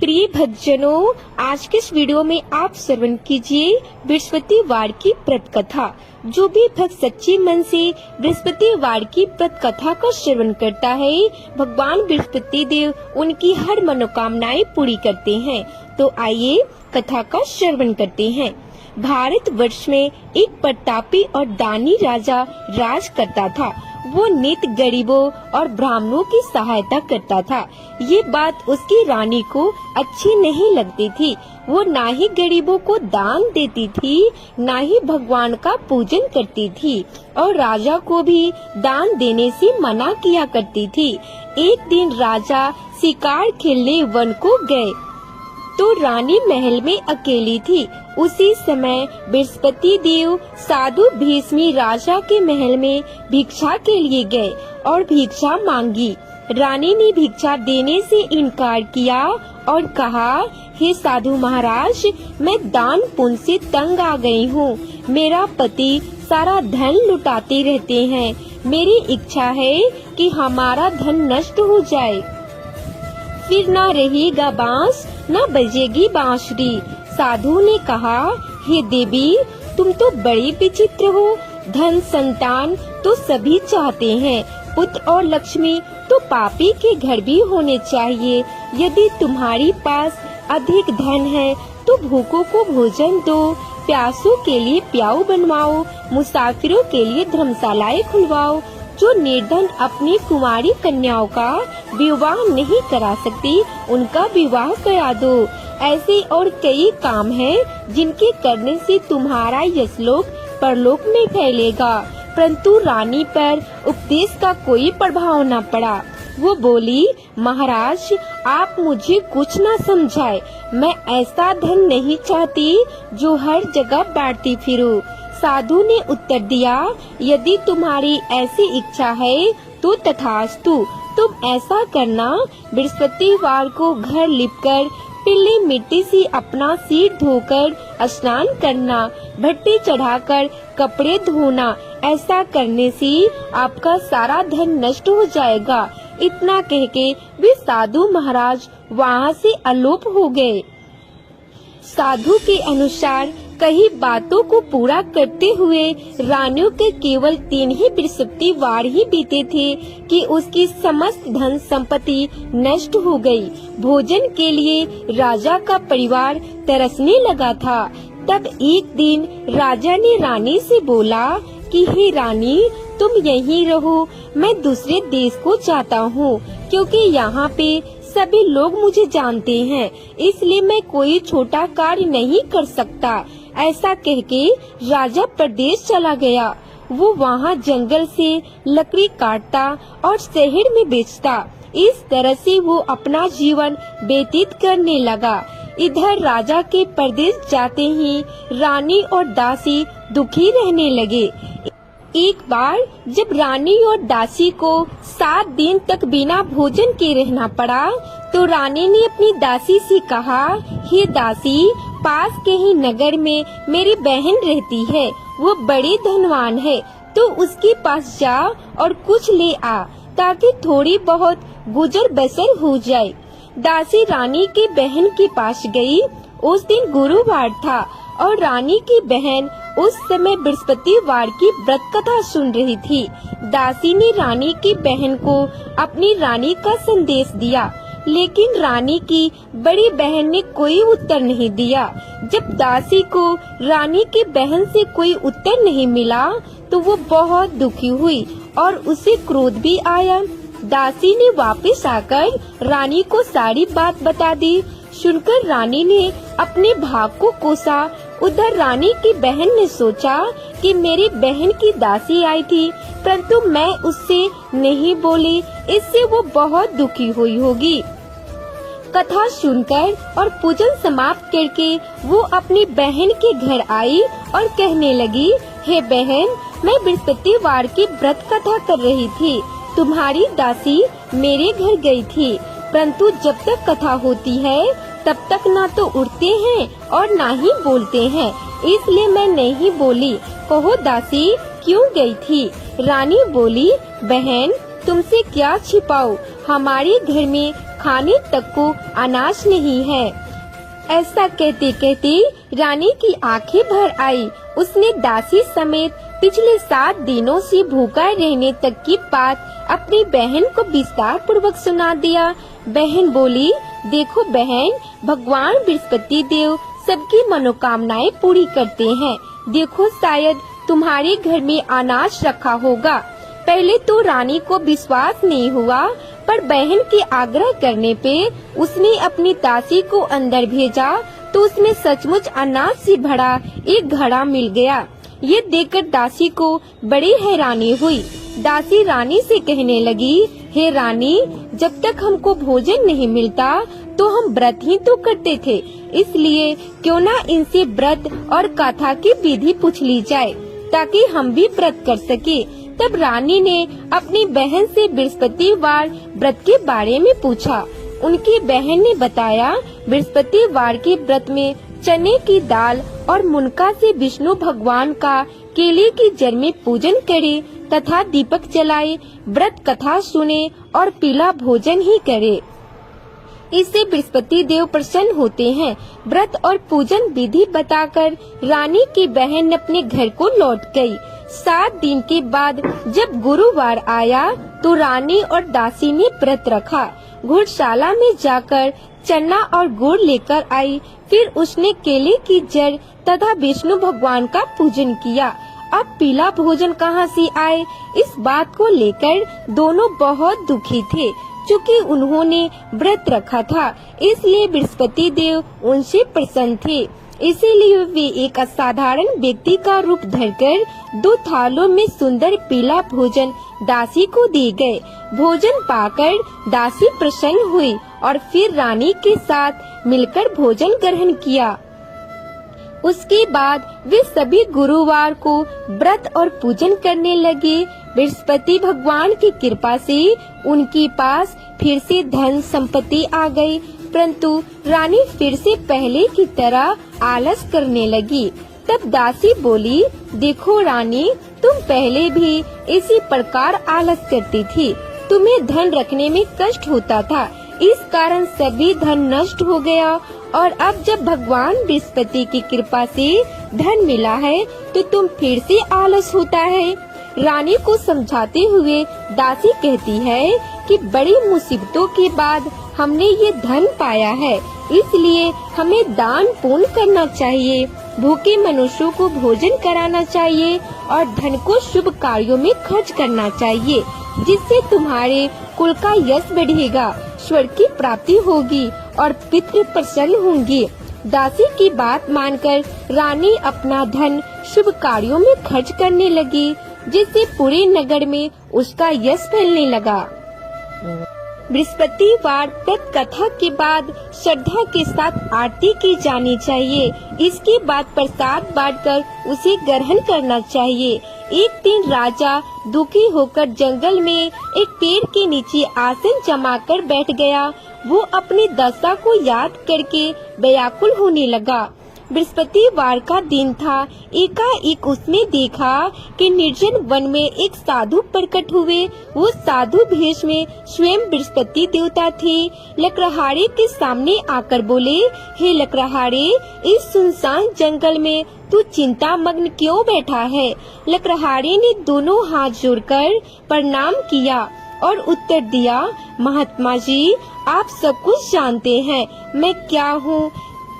प्रिय भक्तजनों, आज के इस वीडियो में आप श्रवण कीजिए बृहस्पतिवार की व्रत कथा। जो भी भक्त सच्चे मन से बृहस्पतिवार की व्रत कथा का श्रवण करता है, भगवान बृहस्पति देव उनकी हर मनोकामनाएं पूरी करते हैं। तो आइए कथा का श्रवण करते हैं। भारत वर्ष में एक प्रतापी और दानी राजा राज करता था। वो नित्य गरीबों और ब्राह्मणों की सहायता करता था। ये बात उसकी रानी को अच्छी नहीं लगती थी। वो ना ही गरीबों को दान देती थी, ना ही भगवान का पूजन करती थी और राजा को भी दान देने से मना किया करती थी। एक दिन राजा शिकार खेलने वन को गए तो रानी महल में अकेली थी। उसी समय बृहस्पति देव साधु भीष्मी राजा के महल में भिक्षा के लिए गए और भिक्षा मांगी। रानी ने भिक्षा देने से इनकार किया और कहा, हे साधु महाराज, मैं दान पुण्य से तंग आ गई हूँ। मेरा पति सारा धन लुटाते रहते हैं। मेरी इच्छा है कि हमारा धन नष्ट हो जाए, फिर ना रहेगा बांस न बजेगी बांसुरी। साधु ने कहा, हे देवी, तुम तो बड़ी विचित्र हो। धन संतान तो सभी चाहते हैं, पुत्र और लक्ष्मी तो पापी के घर भी होने चाहिए। यदि तुम्हारी पास अधिक धन है तो भूखों को भोजन दो, प्यासों के लिए प्याऊ बनवाओ, मुसाफिरों के लिए धर्मशालाएं खुलवाओ। जो निर्धन अपनी कुंवारी कन्याओं का विवाह नहीं करा सकती, उनका विवाह करा दो। ऐसे और कई काम हैं जिनके करने से तुम्हारा यशलोक परलोक में फैलेगा। परंतु रानी पर उपदेश का कोई प्रभाव न पड़ा। वो बोली, महाराज, आप मुझे कुछ न समझाए। मैं ऐसा धन नहीं चाहती जो हर जगह बांटती फिरूं। साधु ने उत्तर दिया, यदि तुम्हारी ऐसी इच्छा है तो तथास्तु। तुम ऐसा करना, बृहस्पतिवार को घर लिपकर पीली मिट्टी से अपना सिर धोकर स्नान करना, भट्टी चढ़ाकर कपड़े धोना। ऐसा करने से आपका सारा धन नष्ट हो जाएगा। इतना कह के वे साधु महाराज वहाँ से अलोप हो गए। साधु के अनुसार कई बातों को पूरा करते हुए रानियों के केवल 3 ही बृहस्पतिवार ही बीते थे कि उसकी समस्त धन संपत्ति नष्ट हो गई। भोजन के लिए राजा का परिवार तरसने लगा था। तब एक दिन राजा ने रानी से बोला कि हे रानी, तुम यहीं रहो, मैं दूसरे देश को जाता हूँ, क्योंकि यहाँ पे सभी लोग मुझे जानते हैं, इसलिए मैं कोई छोटा कार्य नहीं कर सकता। ऐसा कहके राजा प्रदेश चला गया। वो वहाँ जंगल से लकड़ी काटता और शहर में बेचता। इस तरह से वो अपना जीवन व्यतीत करने लगा। इधर राजा के प्रदेश जाते ही रानी और दासी दुखी रहने लगे। एक बार जब रानी और दासी को 7 दिन तक बिना भोजन के रहना पड़ा, तो रानी ने अपनी दासी से कहा, हे दासी, पास के ही नगर में मेरी बहन रहती है। वो बड़ी धनवान है, तो उसके पास जा और कुछ ले आ, ताकि थोड़ी बहुत गुजर बसर हो जाए। दासी रानी की बहन के पास गई। उस दिन गुरुवार था और रानी की बहन उस समय बृहस्पतिवार की व्रत कथा सुन रही थी। दासी ने रानी की बहन को अपनी रानी का संदेश दिया, लेकिन रानी की बड़ी बहन ने कोई उत्तर नहीं दिया। जब दासी को रानी की बहन से कोई उत्तर नहीं मिला, तो वो बहुत दुखी हुई और उसे क्रोध भी आया। दासी ने वापस आकर रानी को सारी बात बता दी। सुनकर रानी ने अपने भाग को कोसा। उधर रानी की बहन ने सोचा कि मेरी बहन की दासी आई थी, परंतु मैं उससे नहीं बोली, इससे वो बहुत दुखी हुई होगी। कथा सुनकर और पूजन समाप्त करके वो अपनी बहन के घर आई और कहने लगी, हे बहन, मैं बृहस्पतिवार की व्रत कथा कर रही थी। तुम्हारी दासी मेरे घर गई थी, परंतु जब तक कथा होती है तब तक ना तो उठते हैं और ना ही बोलते हैं, इसलिए मैं नहीं बोली। कहो दासी, क्यों गई थी? रानी बोली, बहन, तुमसे क्या छिपाऊं, हमारे घर में खाने तक को अनाज नहीं है। ऐसा कहते कहते रानी की आंखें भर आई। उसने दासी समेत पिछले 7 दिनों से भूखा रहने तक की बात अपनी बहन को विस्तार पूर्वक सुना दिया। बहन बोली, देखो बहन, भगवान बृहस्पति देव सबकी मनोकामनाएं पूरी करते हैं। देखो शायद तुम्हारे घर में अनाज रखा होगा। पहले तो रानी को विश्वास नहीं हुआ, पर बहन के आग्रह करने पे उसने अपनी दासी को अंदर भेजा तो उसमें सचमुच अनाज से भरा एक घड़ा मिल गया। ये देखकर दासी को बड़ी हैरानी हुई। दासी रानी से कहने लगी, हे रानी, जब तक हमको भोजन नहीं मिलता तो हम व्रत ही तो करते थे, इसलिए क्यों ना इनसे व्रत और कथा की विधि पूछ ली जाए ताकि हम भी व्रत कर सके। तब रानी ने अपनी बहन से बृहस्पतिवार व्रत के बारे में पूछा। उनकी बहन ने बताया, बृहस्पतिवार के व्रत में चने की दाल और मुनका से विष्णु भगवान का केले की जड़ में पूजन करे तथा दीपक जलाए, व्रत कथा सुने और पीला भोजन ही करे। इससे बृहस्पति देव प्रसन्न होते हैं। व्रत और पूजन विधि बताकर रानी की बहन अपने घर को लौट गई। 7 दिन के बाद जब गुरुवार आया तो रानी और दासी ने व्रत रखा। घुड़शाला में जाकर चना और गुड़ लेकर आई। फिर उसने केले की जड़ तथा विष्णु भगवान का पूजन किया। अब पीला भोजन कहाँ से आए, इस बात को लेकर दोनों बहुत दुखी थे। चूँकि उन्होंने व्रत रखा था, इसलिए बृहस्पति देव उनसे प्रसन्न थे। इसीलिए वे एक असाधारण व्यक्ति का रूप धरकर 2 थालों में सुंदर पीला भोजन दासी को दे गए। भोजन पाकर दासी प्रसन्न हुई और फिर रानी के साथ मिलकर भोजन ग्रहण किया। उसके बाद वे सभी गुरुवार को व्रत और पूजन करने लगे। बृहस्पति भगवान की कृपा से उनके पास फिर से धन संपत्ति आ गई, परंतु रानी फिर से पहले की तरह आलस करने लगी। तब दासी बोली, देखो रानी, तुम पहले भी इसी प्रकार आलस करती थी। तुम्हें धन रखने में कष्ट होता था, इस कारण सभी धन नष्ट हो गया, और अब जब भगवान बृहस्पति की कृपा से धन मिला है तो तुम फिर से आलस होता है। रानी को समझाते हुए दासी कहती है कि बड़ी मुसीबतों के बाद हमने ये धन पाया है, इसलिए हमें दान पुण्य करना चाहिए, भूखे मनुष्यों को भोजन कराना चाहिए और धन को शुभ कार्यों में खर्च करना चाहिए, जिससे तुम्हारे कुल का यश बढ़ेगा, स्वर्ग की प्राप्ति होगी और पितृ प्रसन्न होंगे। दासी की बात मानकर रानी अपना धन शुभ कार्यों में खर्च करने लगी, जिससे पूरे नगर में उसका यश फैलने लगा। बृहस्पतिवार व्रत कथा के बाद श्रद्धा के साथ आरती की जानी चाहिए। इसके बाद प्रसाद बांटकर उसे ग्रहण करना चाहिए। एक दिन राजा दुखी होकर जंगल में एक पेड़ के नीचे आसन जमाकर बैठ गया। वो अपनी दशा को याद करके व्याकुल होने लगा। बृहस्पतिवार का दिन था। एकाएक उसने देखा कि निर्जन वन में एक साधु प्रकट हुए। वो साधु भेष में स्वयं बृहस्पति देवता थे। लकड़हारे के सामने आकर बोले, हे लकड़हारे, इस सुनसान जंगल में तू चिंता मग्न क्यों बैठा है? लकड़हारे ने दोनों हाथ जोड़कर प्रणाम किया और उत्तर दिया, महात्मा जी, आप सब कुछ जानते हैं, मैं क्या हूँ?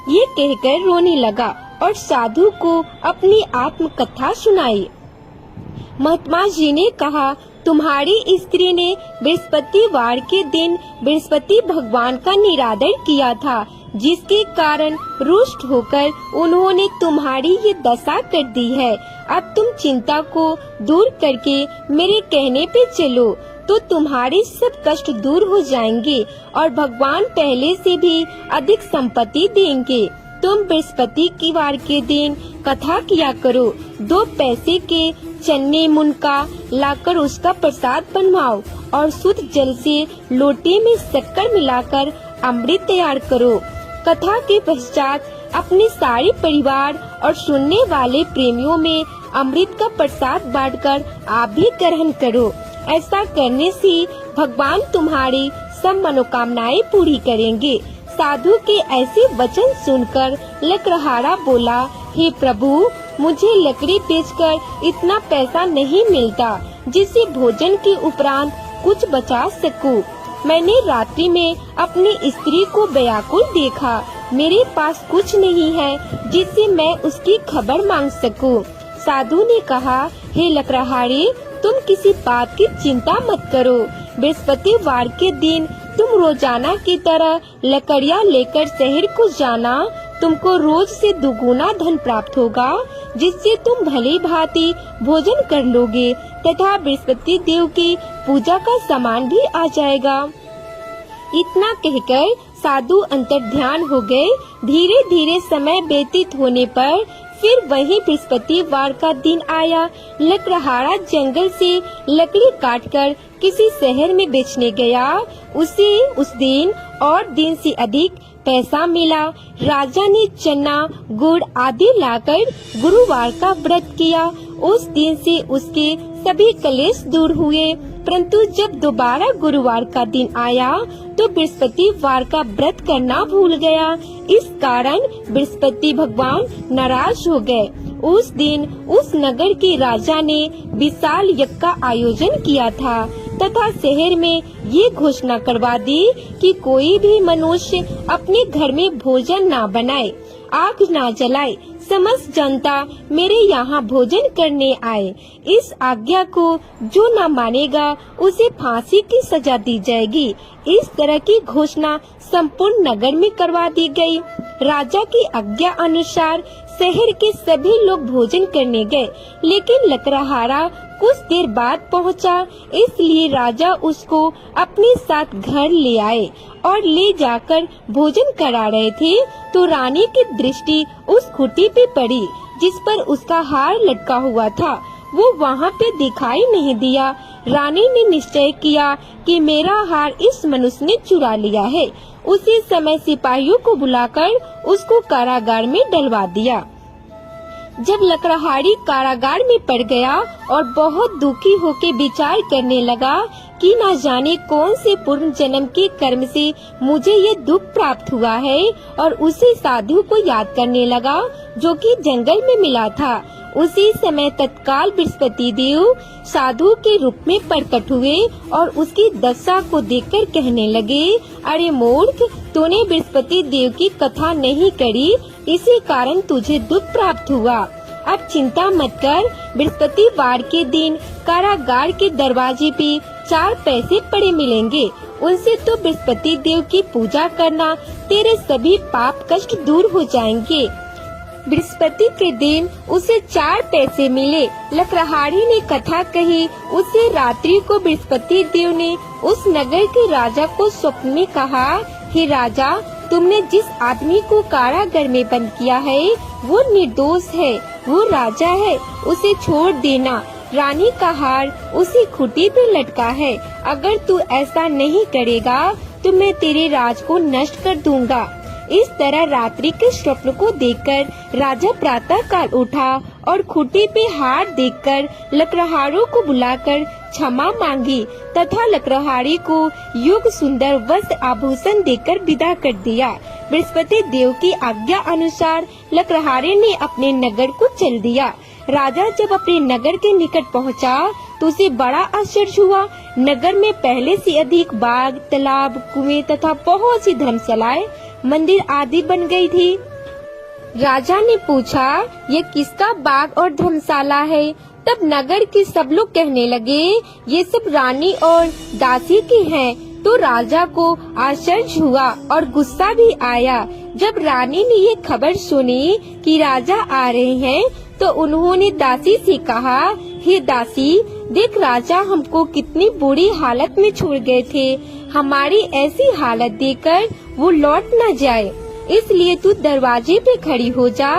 ये कहकर रोने लगा और साधु को अपनी आत्मकथा सुनाई। महात्मा जी ने कहा, तुम्हारी स्त्री ने बृहस्पतिवार के दिन बृहस्पति भगवान का निरादर किया था, जिसके कारण रुष्ट होकर उन्होंने तुम्हारी ये दशा कर दी है। अब तुम चिंता को दूर करके मेरे कहने पे चलो तो तुम्हारे सब कष्ट दूर हो जाएंगे और भगवान पहले से भी अधिक संपत्ति देंगे। तुम बृहस्पति की वार के दिन कथा किया करो। 2 पैसे के चने मुनका लाकर उसका प्रसाद बनवाओ और शुद्ध जल से लोटे में शक्कर मिलाकर अमृत तैयार करो। कथा के पश्चात अपने सारे परिवार और सुनने वाले प्रेमियों में अमृत का प्रसाद बांटकर आप भी ग्रहण करो। ऐसा करने से भगवान तुम्हारी सब मनोकामनाएं पूरी करेंगे। साधु के ऐसे वचन सुनकर लकड़हारा बोला, हे प्रभु, मुझे लकड़ी बेचकर इतना पैसा नहीं मिलता जिससे भोजन के उपरांत कुछ बचा सकूं। मैंने रात्रि में अपनी स्त्री को व्याकुल देखा। मेरे पास कुछ नहीं है जिससे मैं उसकी खबर मांग सकूं। साधु ने कहा, हे लकड़हारे, तुम किसी बात की चिंता मत करो। बृहस्पतिवार के दिन तुम रोजाना की तरह लकड़ियाँ लेकर शहर को जाना। तुमको रोज से दुगुना धन प्राप्त होगा, जिससे तुम भली भांति भोजन कर लोगे तथा बृहस्पति देव की पूजा का सामान भी आ जाएगा। इतना कहकर साधु अंतर्ध्यान हो गए। धीरे धीरे समय व्यतीत होने पर फिर वही बृहस्पतिवार का दिन आया। लकड़हारा जंगल से लकड़ी काटकर किसी शहर में बेचने गया। उसे उस दिन और दिन से अधिक पैसा मिला। राजा ने चना, गुड़ आदि लाकर गुरुवार का व्रत किया। उस दिन से उसके सभी कलेश दूर हुए। परंतु जब दोबारा गुरुवार का दिन आया तो बृहस्पतिवार का व्रत करना भूल गया। इस कारण बृहस्पति भगवान नाराज हो गए। उस दिन उस नगर के राजा ने विशाल यज्ञ का आयोजन किया था तथा शहर में ये घोषणा करवा दी कि कोई भी मनुष्य अपने घर में भोजन ना बनाए, आग ना जलाए। समस्त जनता मेरे यहाँ भोजन करने आए। इस आज्ञा को जो न मानेगा उसे फांसी की सजा दी जाएगी। इस तरह की घोषणा संपूर्ण नगर में करवा दी गई। राजा की आज्ञा अनुसार शहर के सभी लोग भोजन करने गए, लेकिन लकड़हारा कुछ देर बाद पहुंचा। इसलिए राजा उसको अपने साथ घर ले आए और ले जाकर भोजन करा रहे थे तो रानी की दृष्टि उस खूंटी पे पड़ी जिस पर उसका हार लटका हुआ था। वो वहाँ पे दिखाई नहीं दिया। रानी ने निश्चय किया कि मेरा हार इस मनुष्य ने चुरा लिया है। उसी समय सिपाहियों को बुलाकर उसको कारागार में डलवा दिया। जब लकड़हारी कारागार में पड़ गया और बहुत दुखी होकर विचार करने लगा कि न जाने कौन से पूर्व जन्म के कर्म से मुझे ये दुख प्राप्त हुआ है, और उसी साधु को याद करने लगा जो कि जंगल में मिला था। उसी समय तत्काल बृहस्पति देव साधु के रूप में प्रकट हुए और उसकी दशा को देखकर कहने लगे, अरे मूर्ख, तूने बृहस्पति देव की कथा नहीं करी, इसी कारण तुझे दुख प्राप्त हुआ। अब चिंता मत कर। बृहस्पतिवार के दिन कारागार के दरवाजे पे 4 पैसे पड़े मिलेंगे। उनसे तो बृहस्पति देव की पूजा करना, तेरे सभी पाप कष्ट दूर हो जाएंगे। बृहस्पति के दिन उसे 4 पैसे मिले। लकड़हारी ने कथा कही। उसे रात्रि को बृहस्पति देव ने उस नगर के राजा को स्वप्न में कहा, हे राजा, तुमने जिस आदमी को कारागार में बंद किया है वो निर्दोष है, वो राजा है, उसे छोड़ देना। रानी का हार उसी खूंटी पे लटका है। अगर तू ऐसा नहीं करेगा तो मैं तेरे राज को नष्ट कर दूंगा। इस तरह रात्रि के स्वप्न को देखकर राजा प्रातः काल उठा और खूंटी पे हार देखकर लकड़हारों को बुलाकर क्षमा मांगी तथा लकड़हारी को युग सुंदर वस्त्र आभूषण देकर विदा कर दिया। बृहस्पति देव की आज्ञा अनुसार लकड़हारे ने अपने नगर को चल दिया। राजा जब अपने नगर के निकट पहुंचा तो उसे बड़ा आश्चर्य हुआ। नगर में पहले से अधिक बाग, तालाब, कुएं तथा बहुत सी धर्मशालाएं, मंदिर आदि बन गई थी। राजा ने पूछा, ये किसका बाग और धर्मशाला है? तब नगर के सब लोग कहने लगे, ये सब रानी और दासी की हैं। तो राजा को आश्चर्य हुआ और गुस्सा भी आया। जब रानी ने ये खबर सुनी कि राजा आ रहे हैं तो उन्होंने दासी से कहा, हे दासी, देख राजा हमको कितनी बुरी हालत में छोड़ गए थे। हमारी ऐसी हालत देखकर वो लौट न जाए, इसलिए तू दरवाजे पे खड़ी हो जा।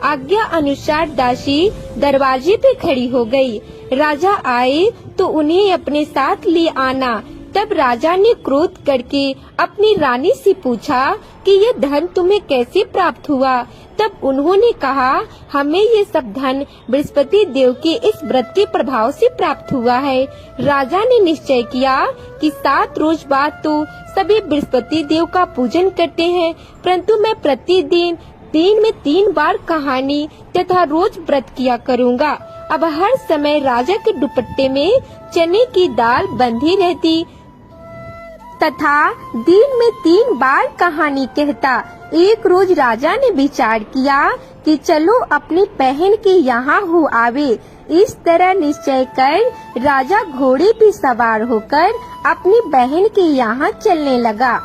आज्ञा अनुसार दासी दरवाजे पे खड़ी हो गई। राजा आए तो उन्हें अपने साथ ले आना। तब राजा ने क्रोध करके अपनी रानी से पूछा कि यह धन तुम्हें कैसे प्राप्त हुआ? तब उन्होंने कहा, हमें ये सब धन बृहस्पति देव के इस व्रत के प्रभाव से प्राप्त हुआ है। राजा ने निश्चय किया कि 7 रोज बाद तो सभी बृहस्पति देव का पूजन करते हैं, परंतु मैं प्रतिदिन दिन में 3 बार कहानी तथा रोज व्रत किया करूँगा। अब हर समय राजा के दुपट्टे में चने की दाल बंधी रहती तथा दिन में 3 बार कहानी कहता। एक रोज राजा ने विचार किया कि चलो अपनी बहन के यहाँ हो आवे। इस तरह निश्चय कर राजा घोड़े पे सवार होकर अपनी बहन के यहाँ चलने लगा।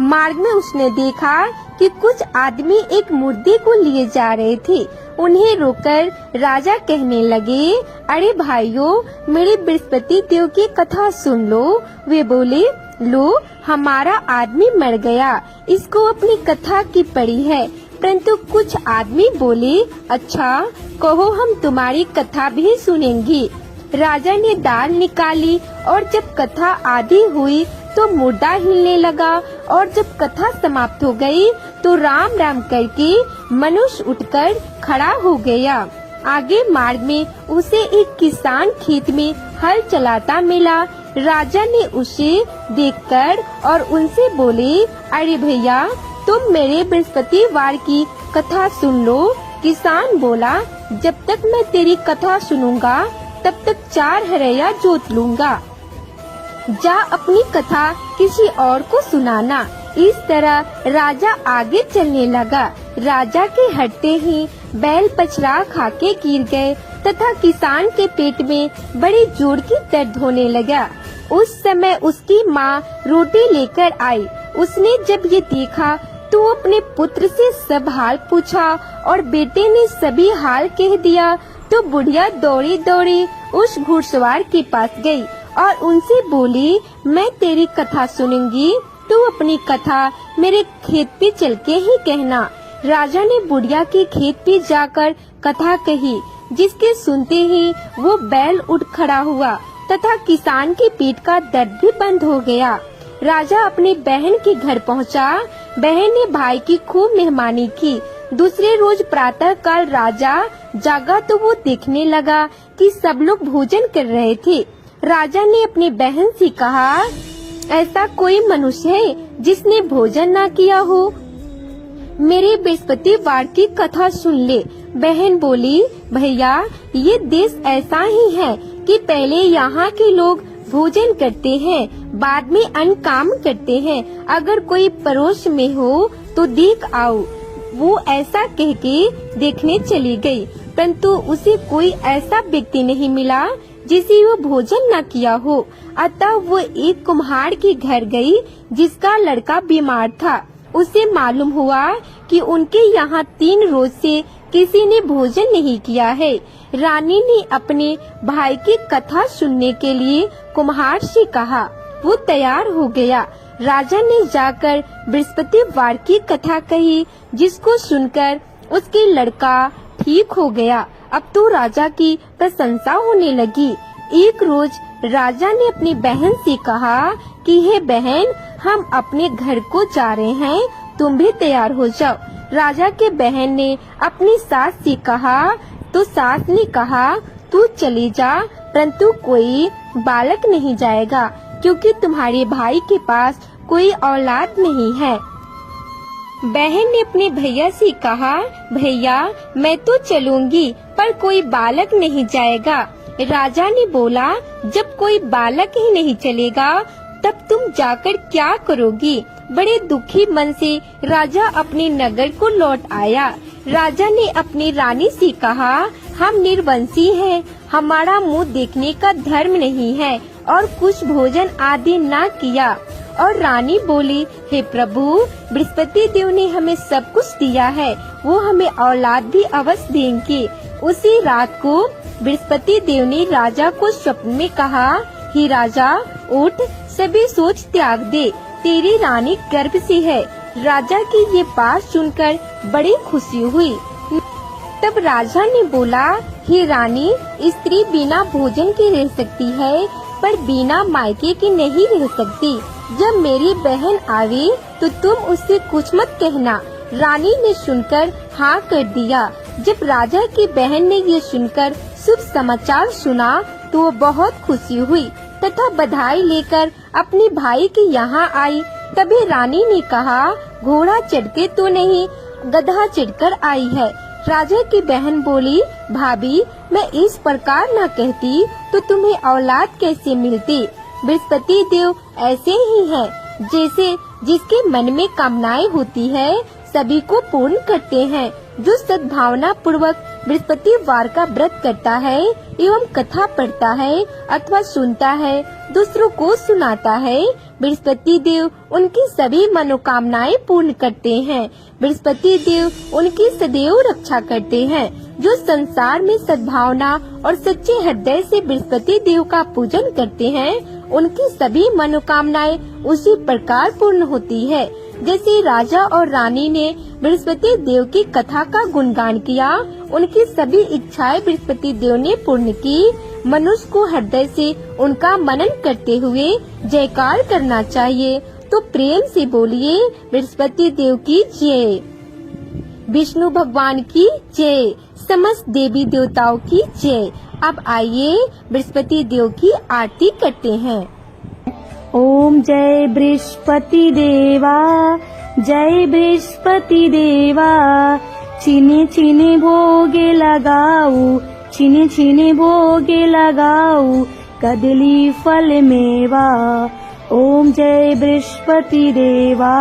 मार्ग में उसने देखा कि कुछ आदमी एक मुर्दे को लिए जा रहे थे। उन्हें रोककर राजा कहने लगे, अरे भाइयों, मेरे बृहस्पति देव की कथा सुन लो। वे बोले, लो, हमारा आदमी मर गया, इसको अपनी कथा की पड़ी है। परंतु कुछ आदमी बोले, अच्छा कहो, हम तुम्हारी कथा भी सुनेंगे। राजा ने दाल निकाली और जब कथा आधी हुई तो मुर्दा हिलने लगा और जब कथा समाप्त हो गई तो राम राम करके मनुष्य उठकर खड़ा हो गया। आगे मार्ग में उसे एक किसान खेत में हल चलाता मिला। राजा ने उसे देखकर और उनसे बोले, अरे भैया, तुम मेरे बृहस्पतिवार की कथा सुन लो। किसान बोला, जब तक मैं तेरी कथा सुनूंगा तब तक 4 हरैया जोत लूंगा। जा अपनी कथा किसी और को सुनाना। इस तरह राजा आगे चलने लगा। राजा के हटते ही बैल पछरा खाके गिर गए तथा किसान के पेट में बड़ी जोर की दर्द होने लगा। उस समय उसकी माँ रोटी लेकर आई। उसने जब ये देखा तो अपने पुत्र से सब हाल पूछा और बेटे ने सभी हाल कह दिया। तो बुढ़िया दौड़ी दौड़ी उस घुड़सवार के पास गई और उनसे बोली, मैं तेरी कथा सुनूंगी, तू अपनी कथा मेरे खेत पे चल के ही कहना। राजा ने बुढ़िया के खेत पे जाकर कथा कही, जिसके सुनते ही वो बैल उठ खड़ा हुआ तथा किसान के पेट का दर्द भी बंद हो गया। राजा अपनी बहन के घर पहुंचा। बहन ने भाई की खूब मेहमानी की। दूसरे रोज प्रातः काल राजा जागा तो वो देखने लगा कि सब लोग भोजन कर रहे थे। राजा ने अपनी बहन से कहा, ऐसा कोई मनुष्य है जिसने भोजन ना किया हो? मेरे बृहस्पतिवार की कथा सुन ले। बहन बोली, भैया, ये देश ऐसा ही है कि पहले यहाँ के लोग भोजन करते हैं, बाद में अन्य काम करते हैं। अगर कोई पड़ोस में हो तो देख आओ। वो ऐसा कह के देखने चली गई, परंतु उसे कोई ऐसा व्यक्ति नहीं मिला जिसे वो भोजन न किया हो। अतः वो एक कुम्हार के घर गई जिसका लड़का बीमार था। उसे मालूम हुआ कि उनके यहाँ 3 रोज से किसी ने भोजन नहीं किया है। रानी ने अपने भाई की कथा सुनने के लिए कुम्हार से कहा। वो तैयार हो गया। राजा ने जाकर बृहस्पतिवार की कथा कही, जिसको सुनकर उसके लड़का ठीक हो गया। अब तो राजा की प्रशंसा होने लगी। एक रोज राजा ने अपनी बहन से कहा कि हे बहन, हम अपने घर को जा रहे हैं, तुम भी तैयार हो जाओ। राजा के बहन ने अपनी सास से कहा तो सास ने कहा, तू चली जा, परंतु कोई बालक नहीं जाएगा, क्योंकि तुम्हारे भाई के पास कोई औलाद नहीं है। बहन ने अपने भैया से कहा, भैया, मैं तो चलूंगी, पर कोई बालक नहीं जाएगा। राजा ने बोला, जब कोई बालक ही नहीं चलेगा तब तुम जाकर क्या करोगी? बड़े दुखी मन से राजा अपने नगर को लौट आया। राजा ने अपनी रानी से कहा, हम निर्वंशी हैं, हमारा मुंह देखने का धर्म नहीं है और कुछ भोजन आदि ना किया। और रानी बोली, हे प्रभु, बृहस्पति देव ने हमें सब कुछ दिया है, वो हमें औलाद भी अवश्य देंगे। उसी रात को बृहस्पति देव ने राजा को स्वप्न में कहा, हे राजा, उठ, सभी सोच त्याग दे, तेरी रानी गर्भ से है। राजा की ये बात सुनकर बड़ी खुशी हुई। तब राजा ने बोला, हे रानी, स्त्री बिना भोजन के रह सकती है, पर बिना मायके की नहीं रह सकती। जब मेरी बहन आवे तो तुम उससे कुछ मत कहना। रानी ने सुनकर हाँ कर दिया। जब राजा की बहन ने ये सुनकर शुभ समाचार सुना तो वो बहुत खुशी हुई तथा बधाई लेकर अपने भाई के यहाँ आई। तभी रानी ने कहा, घोड़ा चढ़ के तो नहीं, गधा चढ़कर आई है। राजा की बहन बोली, भाभी मैं इस प्रकार न कहती तो तुम्हें औलाद कैसे मिलती। बृहस्पति देव ऐसे ही है, जैसे जिसके मन में कामनाएं होती है सभी को पूर्ण करते हैं। जो सद्भावना पूर्वक बृहस्पतिवार का व्रत करता है एवं कथा पढ़ता है अथवा सुनता है, दूसरों को सुनाता है, बृहस्पति देव उनकी सभी मनोकामनाएं पूर्ण करते हैं। बृहस्पति देव उनकी सदैव रक्षा करते हैं। जो संसार में सद्भावना और सच्चे हृदय से बृहस्पति देव का पूजन करते हैं उनकी सभी मनोकामनाएं उसी प्रकार पूर्ण होती है। जैसे राजा और रानी ने बृहस्पति देव की कथा का गुणगान किया, उनकी सभी इच्छाएं बृहस्पति देव ने पूर्ण की। मनुष्य को हृदय से उनका मनन करते हुए जयकार करना चाहिए। तो प्रेम से बोलिए, बृहस्पति देव की जय, विष्णु भगवान की जय, समस्त देवी देवताओं की जय। अब आइए बृहस्पति देव की आरती करते हैं। ओम जय बृहस्पति देवा, जय बृहस्पति देवा। छिने छिने भोगे लगाऊ, छिने छिने भोगे लगाऊ, कदली फल मेवा। ओम जय बृहस्पति देवा,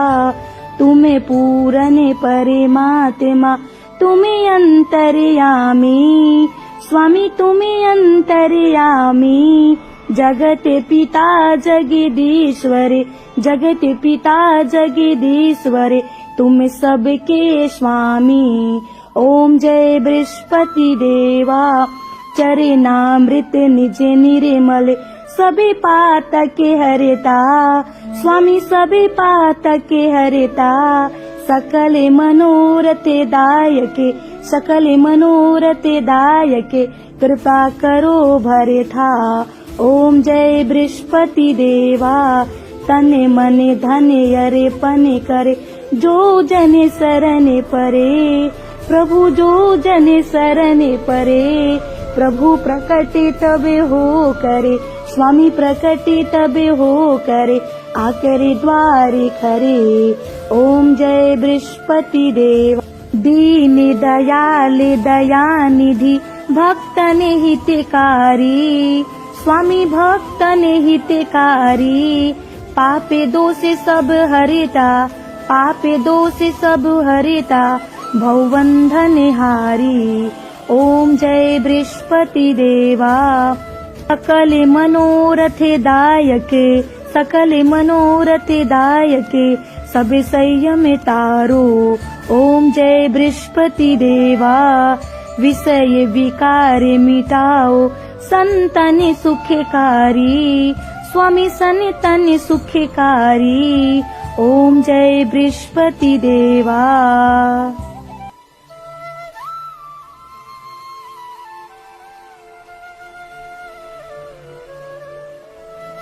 तुम्हें पूरन परमात्मा, तुम्हें अंतर्यामी, स्वामी तुम्हें अंतर्यामी। जगत पिता जगदीश्वर, जगत पिता जगदीश्वर, तुम सबके स्वामी। ओम जय बृहस्पति देवा, चरणामृत निज निर्मल, सभी पातक हरता, स्वामी सभी पातक हरता। सकल मनोरथ दायक, सकल मनोरथ दायक, कृपा करो भरथा। ओम जय बृहस्पति देवा, तन मन धन अर्पण करे, जो जन शरण परे, प्रभु जो जन शरण परे। प्रभु प्रकट तब हो करे, स्वामी प्रकट तब हो करे, आकर द्वारे खरे। ओम जय बृहस्पति देवा, दीन दयाल दयानिधि, भक्तन हितकारी, स्वामी भक्तन हितकारी। पापे दोष सब हरिता, पापे दोष सब हरिता, भवबंधन हारी। ओम जय बृहस्पति देवा, सकल मनोरथ दायक, सकल मनोरथ दायक, सब संयम तारो। ओम जय बृहस्पति देवा, विषय विकार मिटाओ, संतन सुखकारी, स्वामी संतन सुखकारी। ओम जय बृहस्पति देवा।